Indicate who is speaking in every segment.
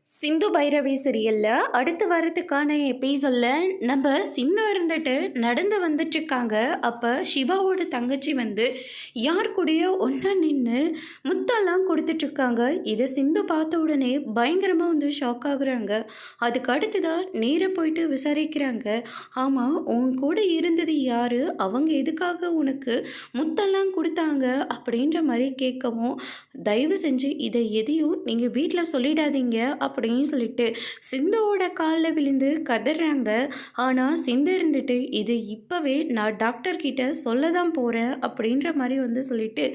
Speaker 1: சிந்து பைரவி சீரியல்ல அடுத்த வாரத்துக்கான எபிசோட்ல நம்ம சிந்து இருந்துட்டு நடந்து வந்துட்டு இருக்காங்க. அப்ப சிவாவோட தங்கச்சி வந்து யார் கூடயோ ஒன்றா நின்று முத்தெல்லாம் கொடுத்துட்டு இருக்காங்க. இதை சிந்து பார்த்த உடனே பயங்கரமாக வந்து ஷாக் ஆகுறாங்க. அதுக்கு அடுத்துதான் நேராக போயிட்டு விசாரிக்கிறாங்க. ஆமாம், உன் கூட இருந்தது யாரு, அவங்க எதுக்காக உனக்கு முத்தெல்லாம் கொடுத்தாங்க அப்படின்ற மாதிரி கேட்கவும், தயவு செஞ்சு இதை எதையும் நீங்கள் வீட்டில் சொல்லிடாதீங்க அப்படின்னு சொல்லிட்டு சிந்துவோட காலில் விழுந்து கதறாங்க. ஆனால் சிந்து இருந்துட்டு இது இப்போவே நான் டாக்டர் கிட்ட சொல்ல தான் போகிறேன் அப்படின்ற மாதிரி வந்து சொல்லிட்டு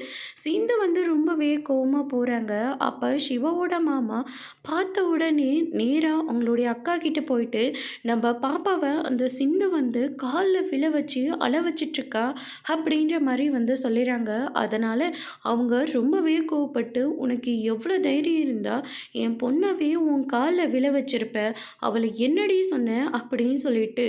Speaker 1: சிந்து வந்து ரொம்பவே கோவமாக போகிறாங்க. அப்போ சிவாவோட மாமா பார்த்த உடனே நேராக அவங்களுடைய அக்கா கிட்ட போயிட்டு நம்ம பாப்பாவை அந்த சிந்து வந்து காலில் விழ வச்சு அழ வச்சிட்ருக்கா அப்படின்ற மாதிரி வந்து சொல்லிடுறாங்க. அதனால் அவங்க ரொம்பவே கோவப்பட்டு, உனக்கு எவ்வளோ தைரியம் இருந்தால் என் பொண்ணவே உன் காலில் விழ வச்சிருப்ப, அவளை என்னடி சொன்ன அப்படின்னு சொல்லிட்டு,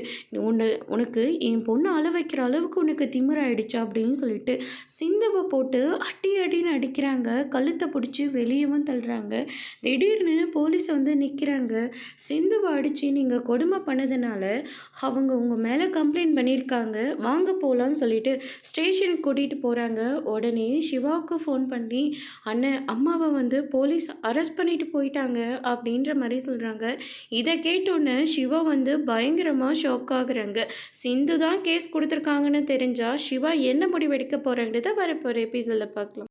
Speaker 1: உனக்கு என் பொண்ணை அழ வைக்கிற அளவுக்கு உனக்கு திமிராயிடுச்சா அப்படின்னு சொல்லிட்டு சிந்துவை போட்டு அடி அடின்னு அடிக்கிறாங்க. கழுத்தை பிடிச்சி வெளியவும் தள்ளுறாங்க. திடீர்னு போலீஸ் வந்து நிற்கிறாங்க. சிந்துவை அடித்து நீங்கள் கொடுமை பண்ணதுனால அவங்க உங்கள் மேலே கம்ப்ளைண்ட் பண்ணியிருக்காங்க, வாங்க போகலான்னு சொல்லிட்டு ஸ்டேஷனுக்கு கூட்டிகிட்டு போகிறாங்க. உடனே சிவாவுக்கு ஃபோன் பண்ணி, அண்ணன் அம்மாவை வந்து போலீஸ் அரெஸ்ட் பண்ணிட்டு போயிட்டாங்க அப்படின்ற மாதிரி சொல்கிறாங்க. இதை கேட்டோன்னே சிவா வந்து பயங்கரமாக ஷாக் ஆகுறாங்க. சிந்து தான் கேஸ் கொடுத்துருக்காங்கன்னு தெரிஞ்சால் சிவா என்ன முடிவெடுக்க போகிறாங்கிறத வரப்போகிற எபிசோடில் பார்க்கலாம்.